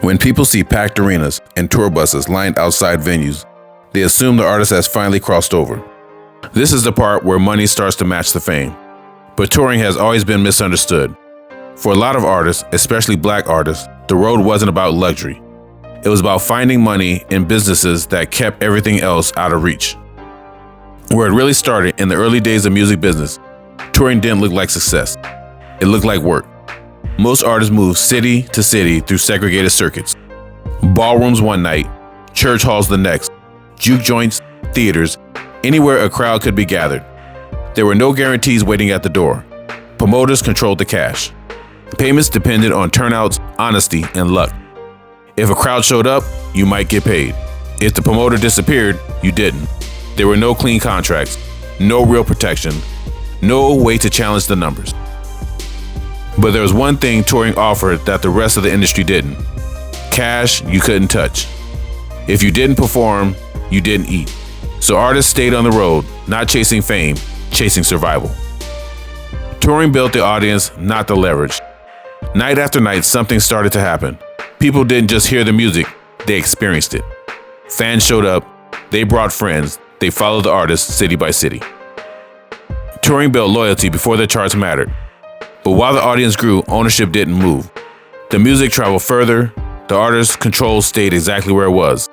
When people see packed arenas and tour buses lined outside venues, they assume the artist has finally crossed over. This is the part where money starts to match the fame. But touring has always been misunderstood. For a lot of artists, especially black artists, the road wasn't about luxury. It was about finding money in businesses that kept everything else out of reach. Where it really started in the early days of music business, touring didn't look like success. It looked like work. Most artists moved city to city through segregated circuits. Ballrooms one night, church halls the next, juke joints, theaters, anywhere a crowd could be gathered. There were no guarantees waiting at the door. Promoters controlled the cash. Payments depended on turnouts, honesty, and luck. If a crowd showed up, you might get paid. If the promoter disappeared, you didn't. There were no clean contracts, no real protection, no way to challenge the numbers. But there was one thing touring offered that the rest of the industry didn't. Cash you couldn't touch. If you didn't perform, you didn't eat. So artists stayed on the road, not chasing fame, chasing survival. Touring built the audience, not the leverage. Night after night, something started to happen. People didn't just hear the music, they experienced it. Fans showed up, they brought friends, they followed the artist city by city. Touring built loyalty before the charts mattered. But while the audience grew, ownership didn't move. The music traveled further, the artist's control stayed exactly where it was.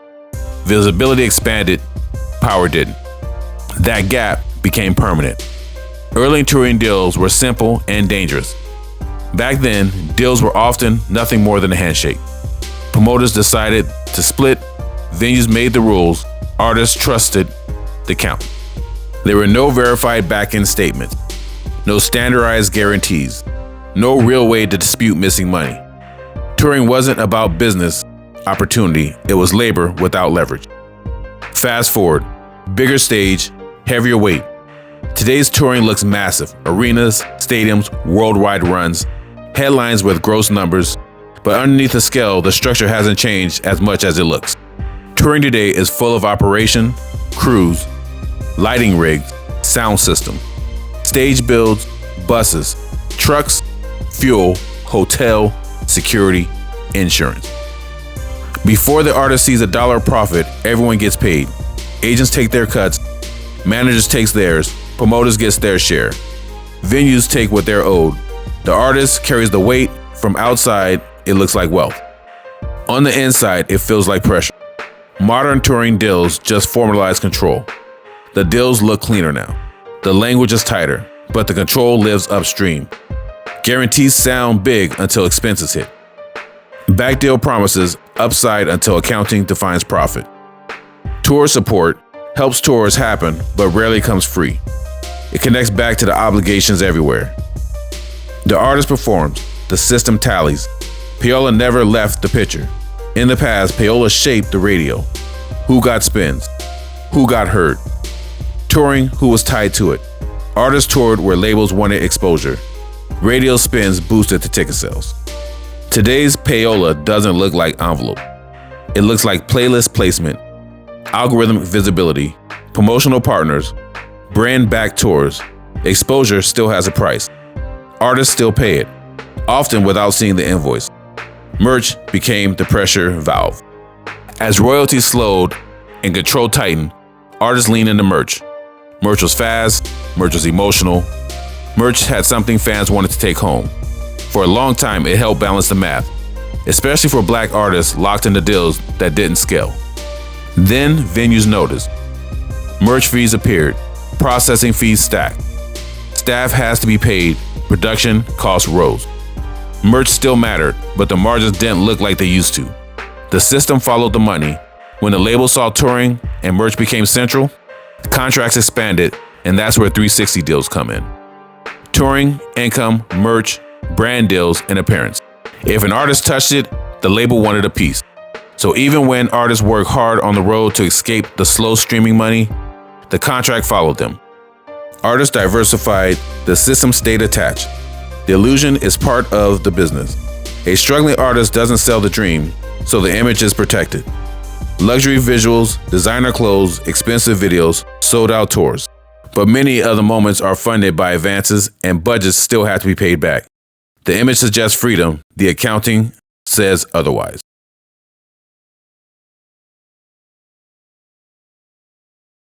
Visibility expanded, power didn't. That gap became permanent. Early touring deals were simple and dangerous. Back then, deals were often nothing more than a handshake. Promoters decided to split, venues made the rules, artists trusted the count. There were no verified back-end statements, no standardized guarantees, no real way to dispute missing money. Touring wasn't about business opportunity, it was labor without leverage. Fast forward, bigger stage, heavier weight. Today's touring looks massive, arenas, stadiums, worldwide runs, headlines with gross numbers, but underneath the scale, the structure hasn't changed as much as it looks. Touring today is full of operation, crews, lighting rigs, sound system, stage builds, buses, trucks, fuel, hotel, security, insurance. Before the artist sees a dollar profit, everyone gets paid. Agents take their cuts, managers take theirs, promoters get their share. Venues take what they're owed. The artist carries the weight. From outside, it looks like wealth. On the inside, it feels like pressure. Modern touring deals just formalize control. The deals look cleaner now. The language is tighter, but the control lives upstream. Guarantees sound big until expenses hit. Back deal promises upside until accounting defines profit. Tour support helps tours happen, but rarely comes free. It connects back to the obligations everywhere. The artist performs, the system tallies. Payola never left the picture. In the past, payola shaped the radio. Who got spins? Who got heard? Touring, who was tied to it? Artists toured where labels wanted exposure. Radio spins boosted the ticket sales. Today's payola doesn't look like envelope. It looks like playlist placement, algorithmic visibility, promotional partners, brand-backed tours. Exposure still has a price. Artists still pay it, often without seeing the invoice. Merch became the pressure valve. As royalties slowed and control tightened, artists leaned into merch. Merch was fast, merch was emotional. Merch had something fans wanted to take home. For a long time, it helped balance the math, especially for black artists locked into deals that didn't scale. Then venues noticed. Merch fees appeared, processing fees stacked. Staff has to be paid, production costs rose. Merch still mattered, but the margins didn't look like they used to. The system followed the money. When the label saw touring and merch became central, contracts expanded, and that's where 360 deals come in. Touring, income, merch, brand deals, and appearance. If an artist touched it, the label wanted a piece. So even when artists work hard on the road to escape the slow streaming money, the contract followed them. Artists diversified, the system stayed attached. The illusion is part of the business. A struggling artist doesn't sell the dream, so the image is protected. Luxury visuals, designer clothes, expensive videos, sold out tours. But many of the moments are funded by advances and budgets still have to be paid back. The image suggests freedom, the accounting says otherwise.